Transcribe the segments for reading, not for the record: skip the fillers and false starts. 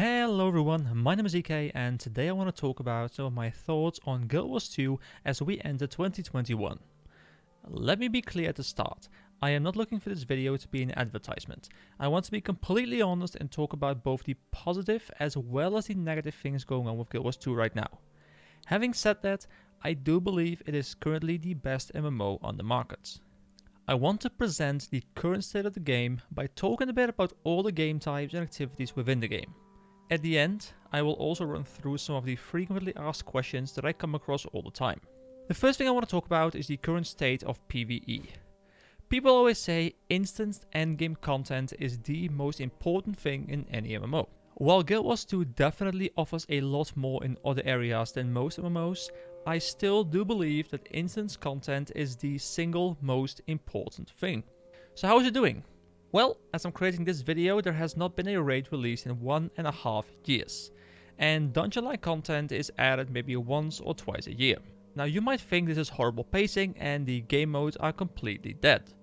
Hello everyone, my name is EK and today I want to talk about some of my thoughts on Guild Wars 2 as we enter 2021. Let me be clear at the start, I am not looking for this video to be an advertisement. I want to be completely honest and talk about both the positive as well as the negative things going on with Guild Wars 2 right now. Having said that, I do believe it is currently the best MMO on the market. I want to present the current state of the game by talking a bit about all the game types and activities within the game. At the end, I will also run through some of the frequently asked questions that I come across all the time. The first thing I want to talk about is the current state of PvE. People always say instant endgame content is the most important thing in any MMO. While Guild Wars 2 definitely offers a lot more in other areas than most MMOs, I still do believe that instant content is the single most important thing. So how is it doing? Well, as I'm creating this video, there has not been a raid released in 1.5 years, and dungeon-like content is added maybe once or twice a year. Now you might think this is horrible pacing and the game modes are completely dead.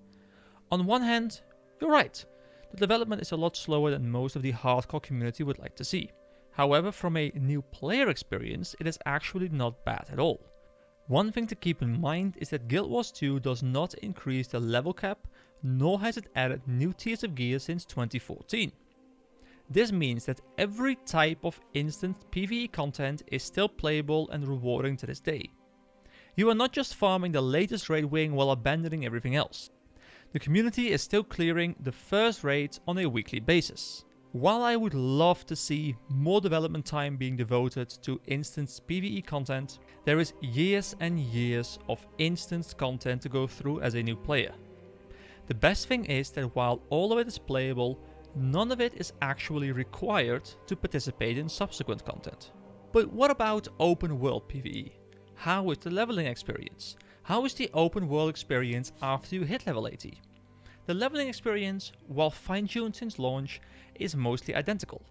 On one hand, you're right, the development is a lot slower than most of the hardcore community would like to see. However, from a new player experience, it is actually not bad at all. One thing to keep in mind is that Guild Wars 2 does not increase the level cap, nor has it added new tiers of gear since 2014. This means that every type of instant PvE content is still playable and rewarding to this day. You are not just farming the latest raid wing while abandoning everything else. The community is still clearing the first raids on a weekly basis. While I would love to see more development time being devoted to instant PvE content, there is years and years of instant content to go through as a new player. The best thing is that while all of it is playable, none of it is actually required to participate in subsequent content. But what about open world PvE? How is the leveling experience? How is the open world experience after you hit level 80? The leveling experience, while fine-tuned since launch, is mostly identical.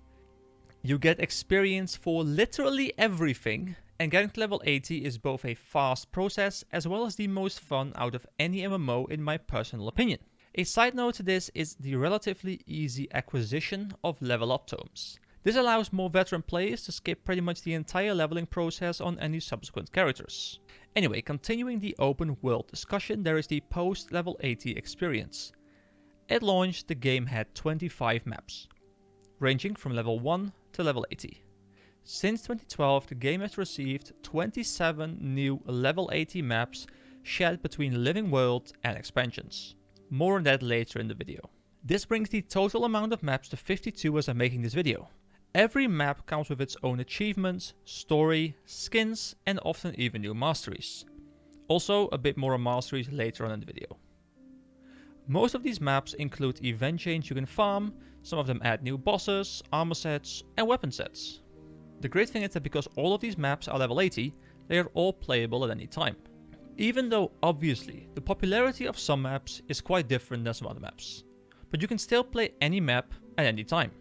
You get experience for literally everything, and getting to level 80 is both a fast process as well as the most fun out of any MMO in my personal opinion. A side note to this is the relatively easy acquisition of level up tomes. This allows more veteran players to skip pretty much the entire leveling process on any subsequent characters. Anyway, continuing the open world discussion, there is the post level 80 experience. At launch, the game had 25 maps, ranging from level 1 to level 80. Since 2012, the game has received 27 new level 80 maps shared between living world and expansions. More on that later in the video. This brings the total amount of maps to 52 as I'm making this video. Every map comes with its own achievements, story, skins, and often even new masteries. Also, a bit more on masteries later on in the video. Most of these maps include event chains you can farm, some of them add new bosses, armor sets, and weapon sets. The great thing is that because all of these maps are level 80, they are all playable at any time. Even though obviously the popularity of some maps is quite different than some other maps. But you can still play any map at any time.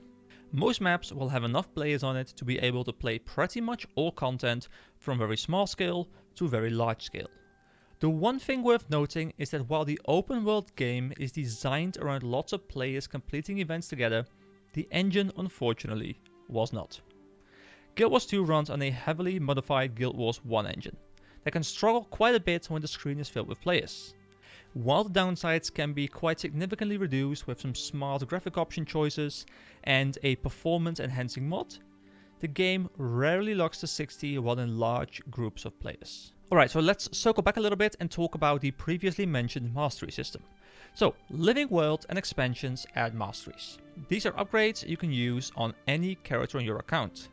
Most maps will have enough players on it to be able to play pretty much all content from very small scale to very large scale. The one thing worth noting is that while the open world game is designed around lots of players completing events together, the engine unfortunately was not. Guild Wars 2 runs on a heavily modified Guild Wars 1 engine that can struggle quite a bit when the screen is filled with players. While the downsides can be quite significantly reduced with some smart graphic option choices and a performance enhancing mod, the game rarely locks to 60 while in large groups of players. Alright, so let's circle back a little bit and talk about the previously mentioned mastery system. So, living world and expansions add masteries. These are upgrades you can use on any character on your account.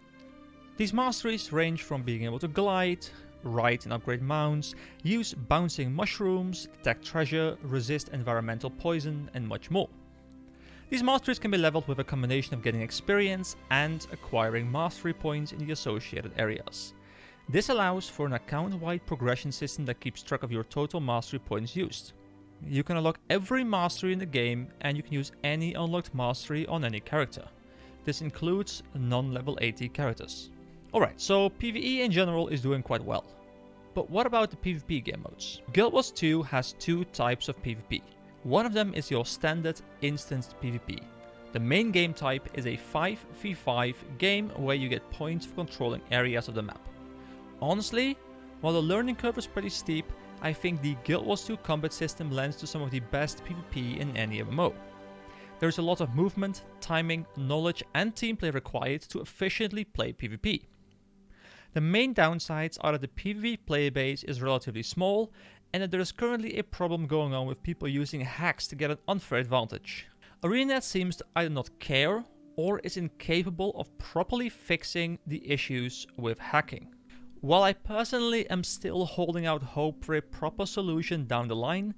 These masteries range from being able to glide, ride and upgrade mounts, use bouncing mushrooms, detect treasure, resist environmental poison, and much more. These masteries can be leveled with a combination of getting experience and acquiring mastery points in the associated areas. This allows for an account-wide progression system that keeps track of your total mastery points used. You can unlock every mastery in the game and you can use any unlocked mastery on any character. This includes non-level 80 characters. Alright, so PvE in general is doing quite well. But what about the PvP game modes? Guild Wars 2 has two types of PvP. One of them is your standard instant PvP. The main game type is a 5v5 game where you get points for controlling areas of the map. Honestly, while the learning curve is pretty steep, I think the Guild Wars 2 combat system lends to some of the best PvP in any MMO. There is a lot of movement, timing, knowledge and team play required to efficiently play PvP. The main downsides are that the PvP player base is relatively small and that there is currently a problem going on with people using hacks to get an unfair advantage. ArenaNet seems to either not care or is incapable of properly fixing the issues with hacking. While I personally am still holding out hope for a proper solution down the line,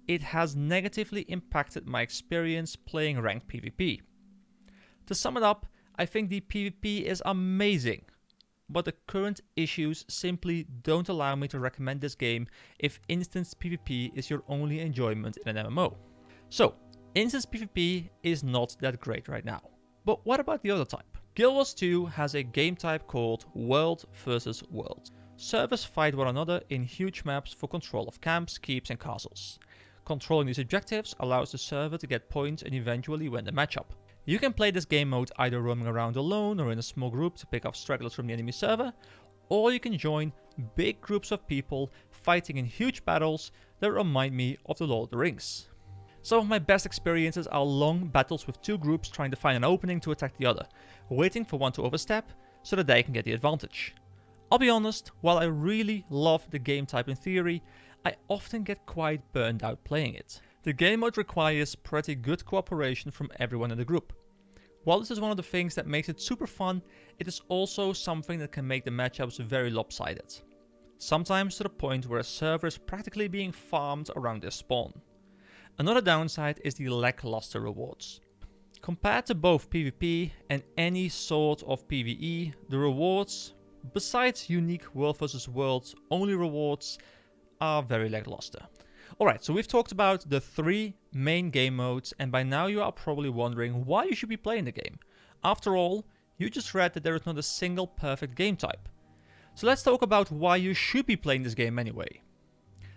it has negatively impacted my experience playing ranked PvP. To sum it up, I think the PvP is amazing, but the current issues simply don't allow me to recommend this game if instance PvP is your only enjoyment in an MMO. So, instance PvP is not that great right now. But what about the other type? Guild Wars 2 has a game type called World vs. World. Servers fight one another in huge maps for control of camps, keeps and castles. Controlling these objectives allows the server to get points and eventually win the matchup. You can play this game mode either roaming around alone or in a small group to pick off stragglers from the enemy server, or you can join big groups of people fighting in huge battles that remind me of the Lord of the Rings. Some of my best experiences are long battles with two groups trying to find an opening to attack the other, waiting for one to overstep so that they can get the advantage. I'll be honest, while I really love the game type in theory, I often get quite burned out playing it. The game mode requires pretty good cooperation from everyone in the group. While this is one of the things that makes it super fun, it is also something that can make the matchups very lopsided. Sometimes to the point where a server is practically being farmed around their spawn. Another downside is the lackluster rewards. Compared to both PvP and any sort of PvE, the rewards, besides unique world vs. world only rewards, are very lackluster. Alright, so we've talked about the three main game modes, and by now you are probably wondering why you should be playing the game. After all, you just read that there is not a single perfect game type. So let's talk about why you should be playing this game anyway.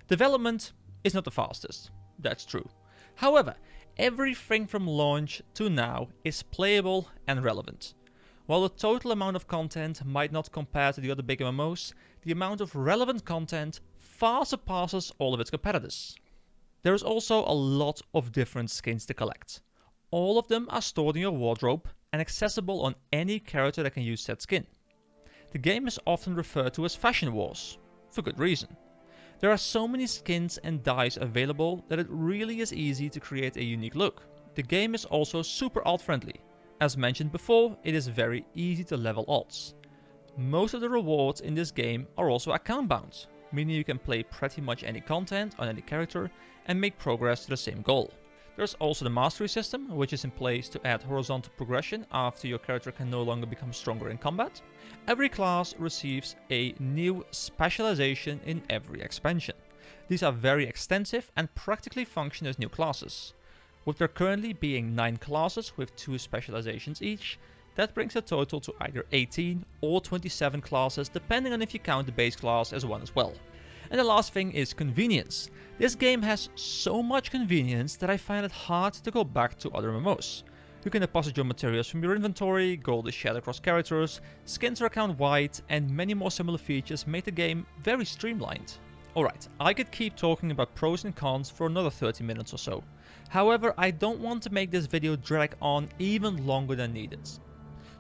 Development is not the fastest. That's true. However, everything from launch to now is playable and relevant. While the total amount of content might not compare to the other big MMOs, the amount of relevant content far surpasses all of its competitors. There is also a lot of different skins to collect. All of them are stored in your wardrobe and accessible on any character that can use said skin. The game is often referred to as Fashion Wars, for good reason. There are so many skins and dyes available that it really is easy to create a unique look. The game is also super alt friendly. As mentioned before, it is very easy to level alts. Most of the rewards in this game are also account bound, meaning you can play pretty much any content on any character and make progress to the same goal. There's also the mastery system, which is in place to add horizontal progression after your character can no longer become stronger in combat. Every class receives a new specialization in every expansion. These are very extensive and practically function as new classes. With there currently being 9 classes with 2 specializations each, that brings the total to either 18 or 27 classes, depending on if you count the base class as one as well. And the last thing is convenience. This game has so much convenience that I find it hard to go back to other MMOs. You can deposit your materials from your inventory, gold is shared across characters, skins are account wide, and many more similar features make the game very streamlined. Alright, I could keep talking about pros and cons for another 30 minutes or so. However, I don't want to make this video drag on even longer than needed.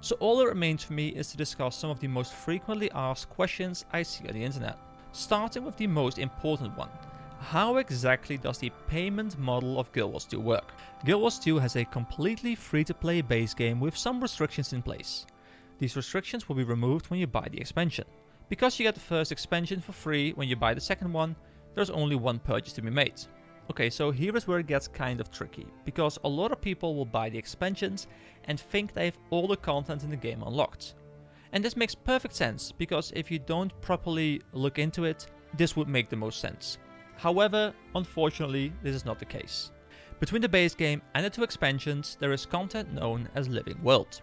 So all that remains for me is to discuss some of the most frequently asked questions I see on the internet. Starting with the most important one. How exactly does the payment model of Guild Wars 2 work? Guild Wars 2 has a completely free-to-play base game with some restrictions in place. These restrictions will be removed when you buy the expansion. Because you get the first expansion for free when you buy the second one, there's only one purchase to be made. Okay, so here is where it gets kind of tricky, because a lot of people will buy the expansions and think they have all the content in the game unlocked. And this makes perfect sense, because if you don't properly look into it, this would make the most sense. However, unfortunately, this is not the case. Between the base game and the 2 expansions, there is content known as Living World.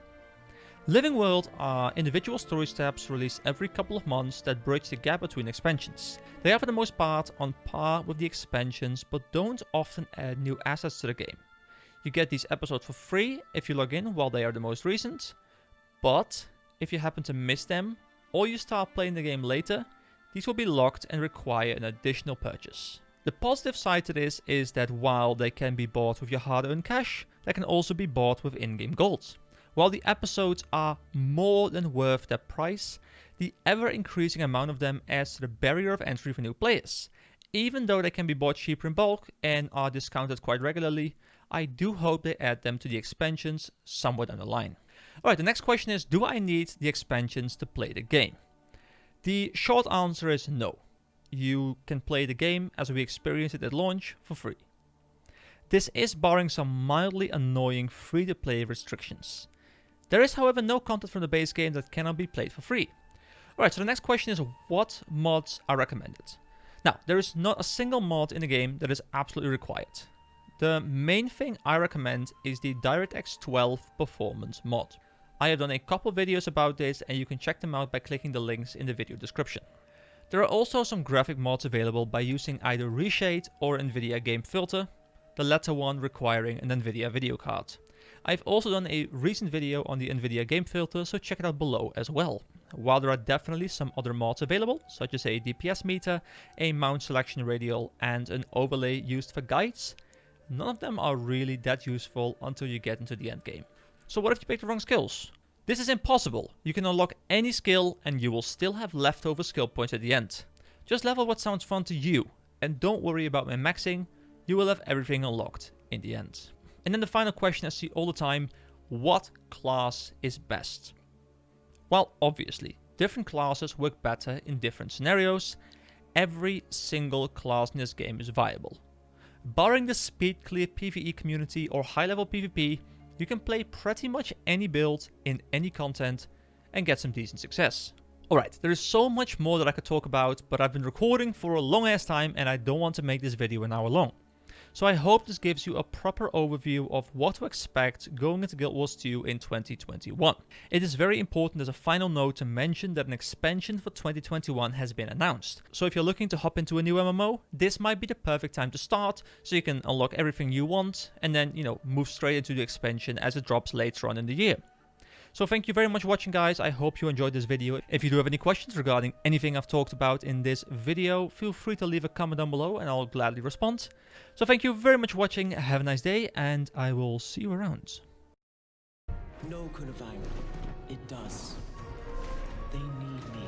Living World are individual story steps released every couple of months that bridge the gap between expansions. They are for the most part on par with the expansions, but don't often add new assets to the game. You get these episodes for free if you log in while they are the most recent, but if you happen to miss them or you start playing the game later, these will be locked and require an additional purchase. The positive side to this is that while they can be bought with your hard-earned cash, they can also be bought with in-game gold. While the episodes are more than worth their price, the ever-increasing amount of them adds to the barrier of entry for new players. Even though they can be bought cheaper in bulk and are discounted quite regularly, I do hope they add them to the expansions somewhere down the line. Alright, the next question is, do I need the expansions to play the game? The short answer is no. You can play the game as we experienced it at launch for free. This is barring some mildly annoying free-to-play restrictions. There is, however, no content from the base game that cannot be played for free. Alright, so the next question is, what mods are recommended? Now, there is not a single mod in the game that is absolutely required. The main thing I recommend is the DirectX 12 Performance mod. I have done a couple videos about this and you can check them out by clicking the links in the video description. There are also some graphic mods available by using either Reshade or NVIDIA Game Filter, the latter one requiring an NVIDIA video card. I've also done a recent video on the NVIDIA Game Filter, so check it out below as well. While there are definitely some other mods available, such as a DPS meter, a mount selection radial, and an overlay used for guides, none of them are really that useful until you get into the end game. So what if you pick the wrong skills? This is impossible. You can unlock any skill and you will still have leftover skill points at the end. Just level what sounds fun to you, and don't worry about min-maxing, you will have everything unlocked in the end. And then the final question I see all the time, what class is best? Well, obviously, different classes work better in different scenarios. Every single class in this game is viable. Barring the speed clear PvE community or high level PvP, you can play pretty much any build in any content and get some decent success. Alright, there is so much more that I could talk about, but I've been recording for a long ass time and I don't want to make this video an hour long. So I hope this gives you a proper overview of what to expect going into Guild Wars 2 in 2021. It is very important as a final note to mention that an expansion for 2021 has been announced. So if you're looking to hop into a new MMO, this might be the perfect time to start, so you can unlock everything you want and then, move straight into the expansion as it drops later on in the year. So thank you very much for watching, guys. I hope you enjoyed this video. If you do have any questions regarding anything I've talked about in this video, feel free to leave a comment down below and I'll gladly respond. So thank you very much for watching. Have a nice day and I will see you around. No, Kunavine. It does. They need me.